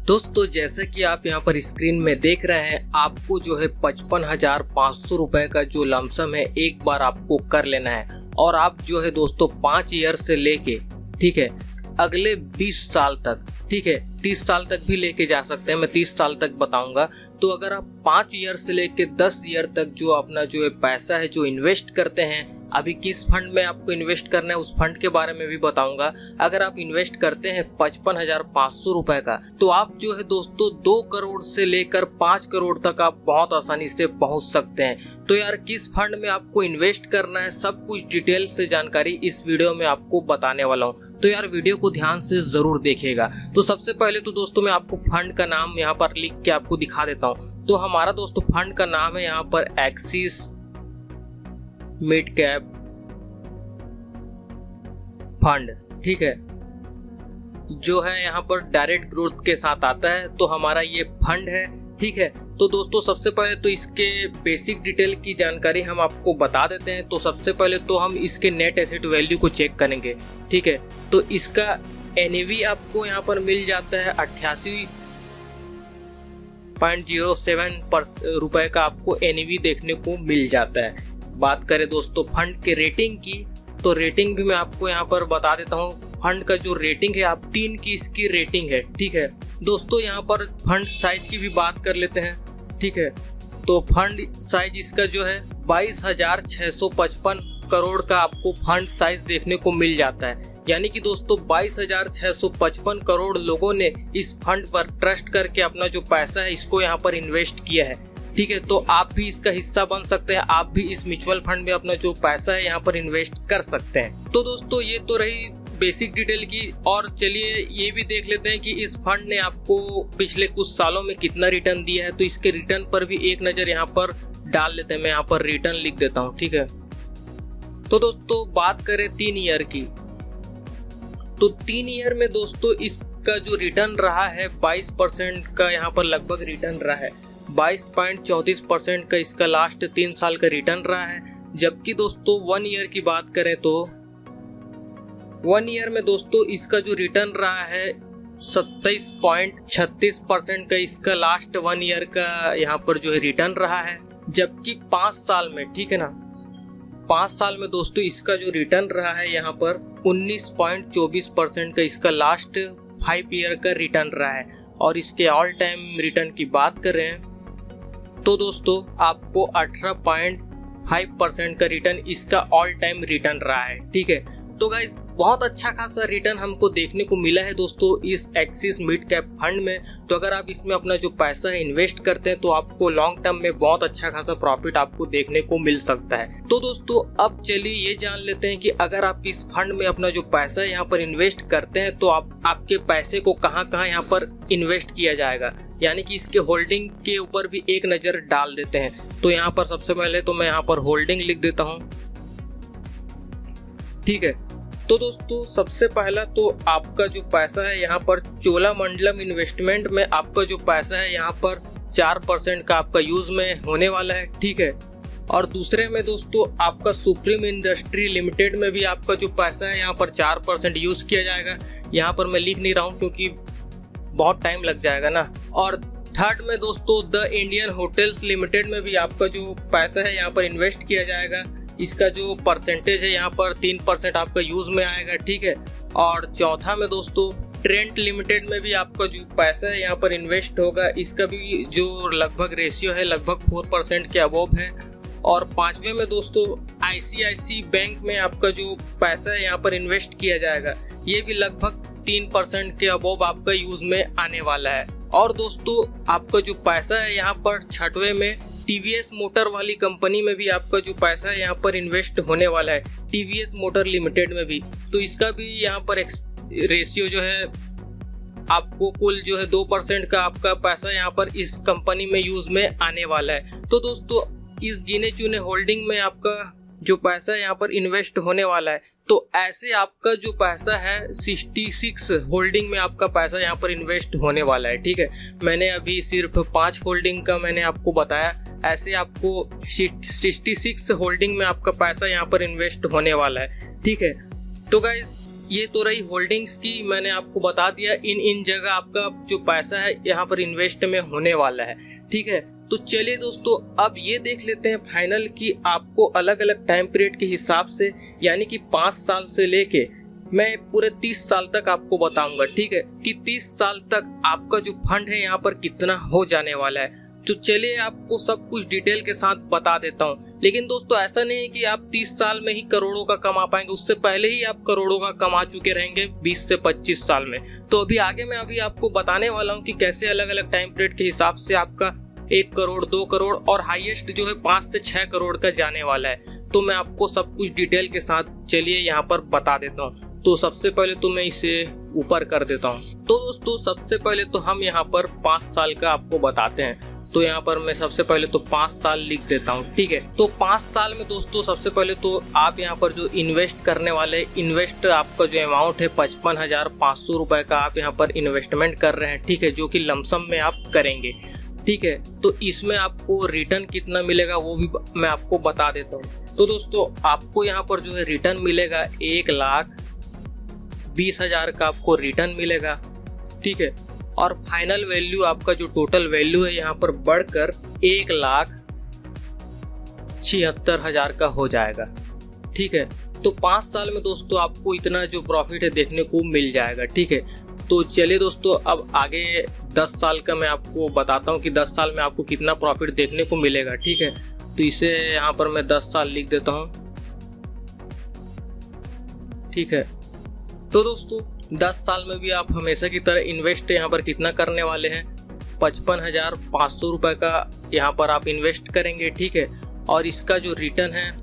दोस्तों जैसा कि आप यहाँ पर स्क्रीन में देख रहे हैं, आपको जो है 55,500 रुपए का जो लमसम है एक बार आपको कर लेना है। और आप जो है दोस्तों 5 ईयर से लेके ठीक है अगले 20 साल तक, ठीक है 30 साल तक भी लेके जा सकते हैं, मैं 30 साल तक बताऊंगा। तो अगर आप 5 ईयर से लेके 10 ईयर तक जो अपना जो है पैसा है जो इन्वेस्ट करते हैं, अभी किस फंड में आपको इन्वेस्ट करना है उस फंड के बारे में भी बताऊंगा। अगर आप इन्वेस्ट करते हैं 55,500 रुपए का, तो आप जो है दोस्तों 2 करोड़ से लेकर 5 करोड़ तक आप बहुत आसानी से पहुंच सकते हैं। तो यार किस फंड में आपको इन्वेस्ट करना है, सब कुछ डिटेल से जानकारी इस वीडियो में आपको बताने वाला हूँ। तो यार वीडियो को ध्यान से जरूर देखिएगा। तो सबसे पहले तो दोस्तों मैं आपको फंड का नाम यहाँ पर लिख के आपको दिखा देता हूँ। तो हमारा दोस्तों फंड का नाम है यहाँ पर एक्सिस मिड कैप फंड, ठीक है, जो है यहाँ पर डायरेक्ट ग्रोथ के साथ आता है। तो हमारा ये फंड है, ठीक है। तो दोस्तों सबसे पहले तो इसके बेसिक डिटेल की जानकारी हम आपको बता देते हैं। तो सबसे पहले तो हम इसके नेट एसेट वैल्यू को चेक करेंगे, ठीक है। तो इसका एनएवी आपको यहाँ पर मिल जाता है 88.07 रुपए का आपको एनएवी देखने को मिल जाता है। बात करें दोस्तों फंड के रेटिंग की, तो रेटिंग भी मैं आपको यहाँ पर बता देता हूँ। फंड का जो रेटिंग है आप 3 की इसकी रेटिंग है, ठीक है। दोस्तों यहाँ पर फंड साइज की भी बात कर लेते हैं, ठीक है। तो फंड साइज इसका जो है 22,655 करोड़ का आपको फंड साइज देखने को मिल जाता है। यानी कि दोस्तों 22,655 करोड़ लोगों ने इस फंड पर ट्रस्ट करके अपना जो पैसा है इसको यहाँ पर इन्वेस्ट किया है, ठीक है। तो आप भी इसका हिस्सा बन सकते हैं, आप भी इस म्यूचुअल फंड में अपना जो पैसा है यहाँ पर इन्वेस्ट कर सकते हैं। तो दोस्तों ये तो रही बेसिक डिटेल की। और चलिए ये भी देख लेते हैं कि इस फंड ने आपको पिछले कुछ सालों में कितना रिटर्न दिया है। तो इसके रिटर्न पर भी एक नजर यहाँ पर डाल लेते हैं। मैं यहाँ पर रिटर्न लिख देता हूँ, ठीक है। तो दोस्तों बात करें 3 ईयर की, तो 3 ईयर में दोस्तों इसका जो रिटर्न रहा है 22% का यहाँ पर लगभग रिटर्न रहा है। 22.34% का इसका लास्ट 3 साल का रिटर्न रहा है। जबकि दोस्तों 1 ईयर की बात करें तो 1 ईयर में दोस्तों इसका जो रिटर्न रहा है 27.36% का इसका लास्ट 1 ईयर का यहाँ पर जो है रिटर्न रहा है। जबकि 5 साल में, ठीक है ना, 5 साल में दोस्तों इसका जो रिटर्न रहा है यहाँ पर 19.24% का इसका लास्ट 5 ईयर का रिटर्न रहा है। और इसके ऑल टाइम रिटर्न की बात कर रहे हैं तो दोस्तों आपको 18.5% का रिटर्न इसका ऑल टाइम रिटर्न रहा है, ठीक है। तो गाइस बहुत अच्छा खासा रिटर्न हमको देखने को मिला है दोस्तों इस एक्सिस मिड कैप फंड में। तो अगर आप इसमें अपना जो पैसा है इन्वेस्ट करते हैं तो आपको लॉन्ग टर्म में बहुत अच्छा खासा प्रॉफिट आपको देखने को मिल सकता है। तो दोस्तों अब चलिए ये जान लेते हैं कि अगर आप इस फंड में अपना जो पैसा है यहाँ पर इन्वेस्ट करते हैं तो आपके पैसे को कहाँ कहाँ यहाँ पर इन्वेस्ट किया जाएगा, यानी कि इसके होल्डिंग के ऊपर भी एक नजर डाल देते हैं। तो यहाँ पर सबसे पहले तो मैं यहाँ पर होल्डिंग लिख देता हूँ, ठीक है। तो दोस्तों सबसे पहला तो आपका जो पैसा है यहाँ पर चोलामंडलम इन्वेस्टमेंट में आपका जो पैसा है यहाँ पर 4% का आपका यूज में होने वाला है, ठीक है। और दूसरे में दोस्तों आपका सुप्रीम इंडस्ट्री लिमिटेड में भी आपका जो पैसा है यहाँ पर 4% यूज किया जाएगा। यहाँ पर मैं लिख नहीं रहा हूँ क्योंकि बहुत टाइम लग जाएगा ना। और थर्ड में दोस्तों द इंडियन होटल्स लिमिटेड में भी आपका जो पैसा है यहाँ पर इन्वेस्ट किया जाएगा। इसका जो परसेंटेज है यहाँ पर 3% आपका यूज में आएगा, ठीक है। और चौथा में दोस्तों ट्रेंट लिमिटेड में भी आपका जो पैसा है यहाँ पर इन्वेस्ट होगा, इसका भी जो लगभग रेशियो है लगभग 4% के अबोव है। और पांचवे में दोस्तों आईसीआईसी बैंक में आपका जो पैसा है यहाँ पर इन्वेस्ट किया जाएगा, ये भी लगभग 3% के अबोव आपका यूज में आने वाला है। और दोस्तों आपका जो पैसा है यहाँ पर छठवें में टीवीएस मोटर वाली कंपनी में भी आपका जो पैसा है यहाँ पर इन्वेस्ट होने वाला है, टीवीएस मोटर लिमिटेड में भी। तो इसका भी यहाँ पर रेशियो जो है आपको कुल जो है 2% का आपका पैसा यहाँ पर इस कंपनी में यूज में आने वाला है। तो दोस्तों इस गिने चुने होल्डिंग में आपका जो पैसा है यहाँ पर इन्वेस्ट होने वाला है। तो ऐसे आपका जो पैसा है 66 होल्डिंग में आपका पैसा यहाँ पर इन्वेस्ट होने वाला है, ठीक है। मैंने अभी सिर्फ 5 होल्डिंग का मैंने आपको बताया, ऐसे आपको 66 होल्डिंग में आपका पैसा यहाँ पर इन्वेस्ट होने वाला है, ठीक है। तो गाइस ये तो रही होल्डिंग्स की, मैंने आपको बता दिया इन जगह आपका जो पैसा है यहाँ पर इन्वेस्ट में होने वाला है। ठीक है, तो चलिए दोस्तों अब ये देख लेते हैं फाइनल कि आपको अलग अलग टाइम पीरियड के हिसाब से, यानी कि 5 साल से लेके मैं पूरे 30 साल तक आपको बताऊंगा। ठीक है, कि 30 साल तक आपका जो फंड है यहाँ पर कितना हो जाने वाला है। तो चलिए आपको सब कुछ डिटेल के साथ बता देता हूँ। लेकिन दोस्तों ऐसा नहीं है कि आप 30 साल में ही करोड़ों का कमा पाएंगे, उससे पहले ही आप करोड़ों का कमा चुके रहेंगे 20 से 25 साल में। तो अभी आगे मैं आपको बताने वाला हूँ कि कैसे अलग अलग टाइम पीरियड के हिसाब से आपका 1 करोड़ 2 करोड़ और हाईएस्ट जो है 5 से 6 करोड़ का जाने वाला है। तो मैं आपको सब कुछ डिटेल के साथ चलिए यहाँ पर बता देता हूँ। तो सबसे पहले तो मैं इसे ऊपर कर देता हूँ। तो दोस्तों सबसे पहले तो हम यहाँ पर 5 साल का आपको बताते हैं। तो यहाँ पर मैं सबसे पहले तो 5 साल लिख देता हूँ। ठीक है, तो 5 साल में दोस्तों सबसे पहले तो आप यहाँ पर जो इन्वेस्ट करने वाले, इन्वेस्ट आपका जो अमाउंट है 55,500 रुपए का आप यहाँ पर इन्वेस्टमेंट कर रहे हैं। ठीक है, जो कि लमसम में आप करेंगे। ठीक है, तो इसमें आपको रिटर्न कितना मिलेगा वो भी मैं आपको बता देता हूँ। तो दोस्तों आपको यहाँ पर जो है रिटर्न मिलेगा 1,20,000 का आपको रिटर्न मिलेगा। ठीक है, और फाइनल वैल्यू आपका जो टोटल वैल्यू है यहाँ पर बढ़कर 1,76,000 का हो जाएगा। ठीक है, तो 5 साल में दोस्तों आपको इतना जो प्रॉफिट है देखने को मिल जाएगा। ठीक है, तो चलिए दोस्तों अब आगे 10 साल का मैं आपको बताता हूँ कि 10 साल में आपको कितना प्रॉफिट देखने को मिलेगा। ठीक है, तो इसे यहाँ पर मैं 10 साल लिख देता हूँ। ठीक है, तो दोस्तों 10 साल में भी आप हमेशा की तरह इन्वेस्ट यहाँ पर कितना करने वाले हैं, 55,500 रुपए का यहाँ पर आप इन्वेस्ट करेंगे। ठीक है, और इसका जो रिटर्न है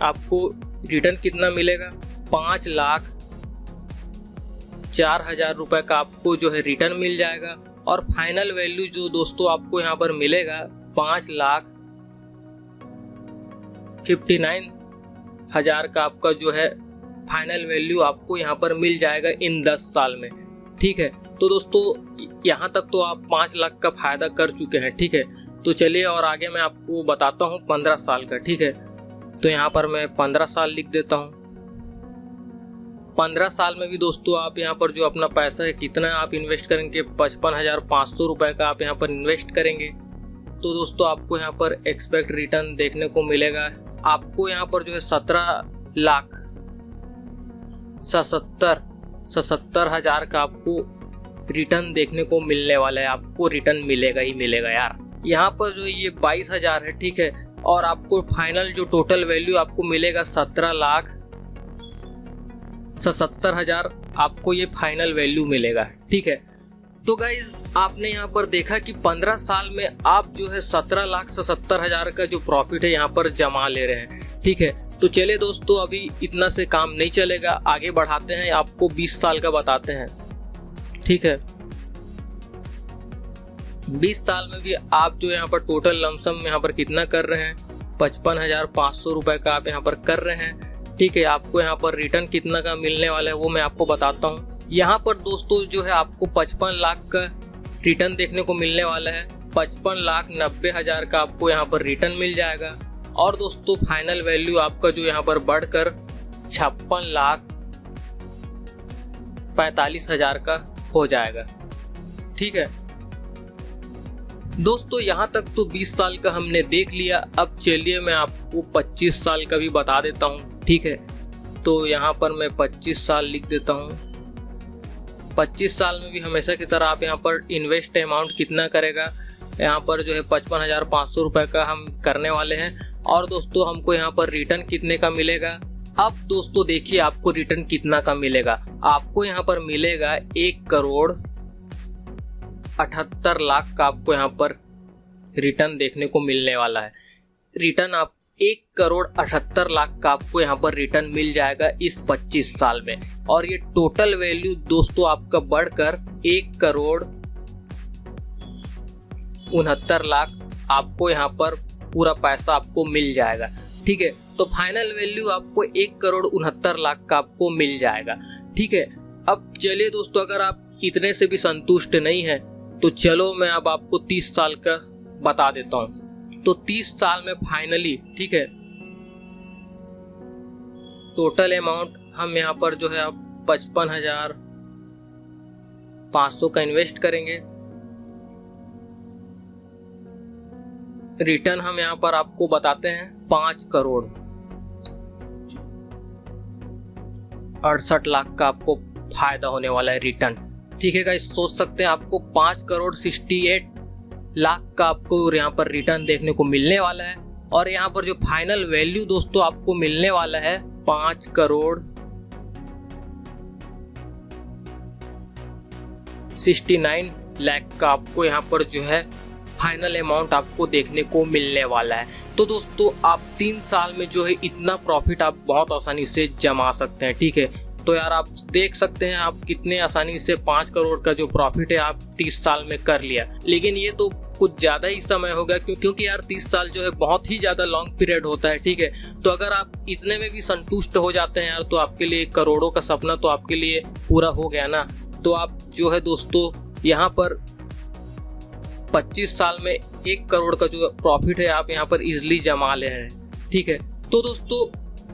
आपको रिटर्न कितना मिलेगा, 5,04,000 रुपए का आपको जो है रिटर्न मिल जाएगा। और फाइनल वैल्यू जो दोस्तों आपको यहाँ पर मिलेगा 5,59,000 का आपका जो है फाइनल वैल्यू आपको यहाँ पर मिल जाएगा इन 10 साल में। ठीक है, तो दोस्तों यहाँ तक तो आप 5 लाख का फायदा कर चुके हैं। ठीक है, तो चलिए और आगे मैं आपको बताता हूँ 15 साल का। ठीक है, तो यहाँ पर मैं 15 साल लिख देता हूँ। 15 साल में भी दोस्तों आप यहाँ पर जो अपना पैसा है कितना आप इन्वेस्ट करेंगे, 55,500 रुपए का आप यहाँ पर इन्वेस्ट करेंगे। तो दोस्तों आपको यहाँ पर एक्सपेक्ट रिटर्न देखने को मिलेगा। आपको यहाँ पर जो है 17,77,000 का आपको रिटर्न देखने को मिलने वाला है। आपको रिटर्न मिलेगा ही मिलेगा यार। यहाँ पर जो ये 22,000 है। ठीक है, और आपको फाइनल जो टोटल वैल्यू आपको मिलेगा 17,77,000 आपको ये फाइनल वैल्यू मिलेगा। ठीक है, तो गाइज आपने यहाँ पर देखा कि 15 साल में आप जो है 17,77,000 का जो प्रॉफिट है यहाँ पर जमा ले रहे हैं। ठीक है, तो चलिए दोस्तों अभी इतना से काम नहीं चलेगा, आगे बढ़ाते हैं, आपको 20 साल का बताते हैं। ठीक है, 20 साल में भी आप जो यहाँ पर टोटल लमसम यहाँ पर कितना कर रहे हैं, 55,500 रुपए का आप यहाँ पर कर रहे हैं। ठीक है, आपको यहाँ पर रिटर्न कितना का मिलने वाला है वो मैं आपको बताता हूँ। यहाँ पर दोस्तों जो है आपको 55 लाख का रिटर्न देखने को मिलने वाला है। 55,90,000 का आपको यहाँ पर रिटर्न मिल जाएगा। और दोस्तों फाइनल वैल्यू आपका जो यहाँ पर बढ़कर 56,45,000 का हो जाएगा। ठीक है दोस्तों, यहाँ तक तो 20 साल का हमने देख लिया। अब चलिए मैं आपको 25 साल का भी बता देता हूँ। ठीक है, तो यहाँ पर मैं 25 साल लिख देता हूँ। 25 साल में भी हमेशा की तरह आप यहाँ पर इन्वेस्ट अमाउंट कितना करेगा, यहाँ पर जो है 55,500 रुपए का हम करने वाले हैं। और दोस्तों हमको यहाँ पर रिटर्न कितने का मिलेगा। अब दोस्तों देखिए आपको रिटर्न कितना का मिलेगा। आपको यहाँ पर मिलेगा 1,78 लाख का आपको यहाँ पर रिटर्न देखने को मिलने वाला है। रिटर्न आप 1,78 लाख का आपको यहाँ पर रिटर्न मिल जाएगा इस 25 साल में। और ये टोटल वैल्यू दोस्तों आपका बढ़कर 1,69 लाख आपको यहाँ पर पूरा पैसा आपको मिल जाएगा। ठीक है, तो फाइनल वैल्यू आपको 1,69 लाख का आपको मिल जाएगा। ठीक है, अब चलिए दोस्तों अगर आप इतने से भी संतुष्ट नहीं है तो चलो मैं अब आपको 30 साल का बता देता हूँ। तो 30 साल में फाइनली ठीक है टोटल अमाउंट हम यहाँ पर जो है अब 55,500 का इन्वेस्ट करेंगे। रिटर्न हम यहाँ पर आपको बताते हैं 5,68,00,000 का आपको फायदा होने वाला है रिटर्न। ठीक है गाइस, सोच सकते हैं आपको 5,68,00,000 का आपको यहाँ पर रिटर्न देखने को मिलने वाला है। और यहाँ पर जो फाइनल वैल्यू दोस्तों आपको मिलने वाला है 5,69,00,000 का आपको यहाँ पर जो है फाइनल अमाउंट आपको देखने को मिलने वाला है। तो दोस्तों आप 3 साल में जो है इतना प्रॉफिट आप बहुत आसानी से जमा सकते हैं। ठीक है, तो यार आप देख सकते हैं आप कितने आसानी से 5 करोड़ का जो प्रॉफिट है आप 30 साल में कर लिया। लेकिन ये तो कुछ ज्यादा ही समय होगा क्योंकि यार 30 साल जो है बहुत ही ज्यादा लॉन्ग पीरियड होता है। ठीक है, तो अगर आप इतने में भी संतुष्ट हो जाते हैं यार, तो आपके लिए करोड़ों का सपना तो आपके लिए पूरा हो गया ना। तो आप जो है दोस्तों यहाँ पर 25 साल में 1 करोड़ का जो प्रॉफिट है आप यहाँ पर इजिली जमा ले रहे हैं। ठीक है, तो दोस्तों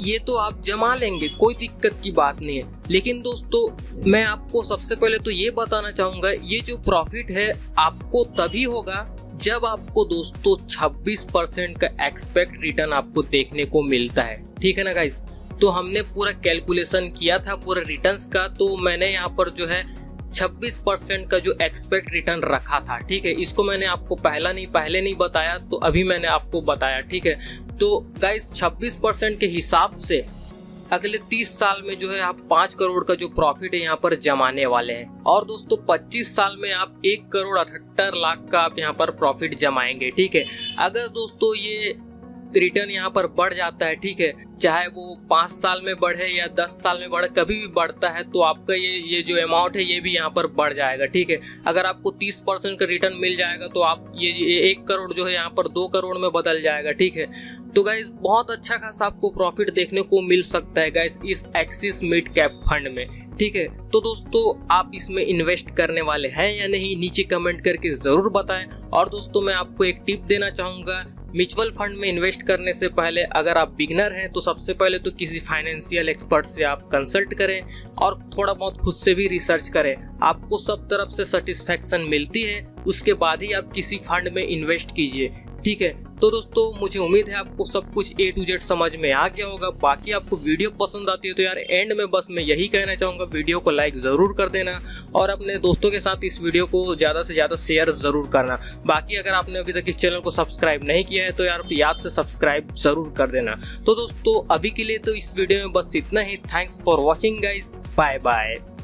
ये तो आप जमा लेंगे, कोई दिक्कत की बात नहीं है। लेकिन दोस्तों मैं आपको सबसे पहले तो ये बताना चाहूंगा, ये जो प्रॉफिट है आपको तभी होगा जब आपको दोस्तों 26% का एक्सपेक्ट रिटर्न आपको देखने को मिलता है। ठीक है ना गाइस, तो हमने पूरा कैलकुलेशन किया था पूरा रिटर्न्स का, तो मैंने यहाँ पर जो है 26% का जो एक्सपेक्ट रिटर्न रखा था। ठीक है, इसको मैंने आपको पहले नहीं बताया, तो अभी मैंने आपको बताया। ठीक है, तो गाइस 26% के हिसाब से अगले 30 साल में जो है आप 5 करोड़ का जो प्रॉफिट है यहाँ पर जमाने वाले हैं। और दोस्तों 25 साल में आप 1,78,00,000 का आप यहाँ पर प्रॉफिट जमाएंगे। ठीक है, अगर दोस्तों ये रिटर्न यहाँ पर बढ़ जाता है, ठीक है, चाहे वो 5 साल में बढ़े या 10 साल में बढ़े, कभी भी बढ़ता है तो आपका ये जो अमाउंट है ये भी यहाँ पर बढ़ जाएगा। ठीक है, अगर आपको 30% का रिटर्न मिल जाएगा तो आप ये 1 करोड़ जो है यहाँ पर 2 करोड़ में बदल जाएगा। ठीक है, तो गाइस बहुत अच्छा खासा आपको प्रॉफिट देखने को मिल सकता है गाइस इस एक्सिस मिड कैप फंड में। ठीक है, तो दोस्तों आप इसमें इन्वेस्ट करने वाले हैं या नहीं, नीचे कमेंट करके जरूर बताएं। और दोस्तों मैं आपको एक टिप देना चाहूंगा, म्यूचुअल फंड में इन्वेस्ट करने से पहले अगर आप बिगनर हैं तो सबसे पहले तो किसी फाइनेंशियल एक्सपर्ट से आप कंसल्ट करें और थोड़ा बहुत खुद से भी रिसर्च करें। आपको सब तरफ से सेटिस्फेक्शन मिलती है, उसके बाद ही आप किसी फंड में इन्वेस्ट कीजिए। ठीक है, तो दोस्तों मुझे उम्मीद है आपको सब कुछ A to Z समझ में आ गया होगा। बाकी आपको वीडियो पसंद आती है तो यार एंड में बस मैं यही कहना चाहूँगा, वीडियो को लाइक ज़रूर कर देना और अपने दोस्तों के साथ इस वीडियो को ज़्यादा से ज़्यादा शेयर ज़रूर करना। बाकी अगर आपने अभी तक इस चैनल को सब्सक्राइब नहीं किया है तो यार याद से सब्सक्राइब ज़रूर कर देना। तो दोस्तों अभी के लिए तो इस वीडियो में बस इतना ही। Thanks for watching guys, bye bye.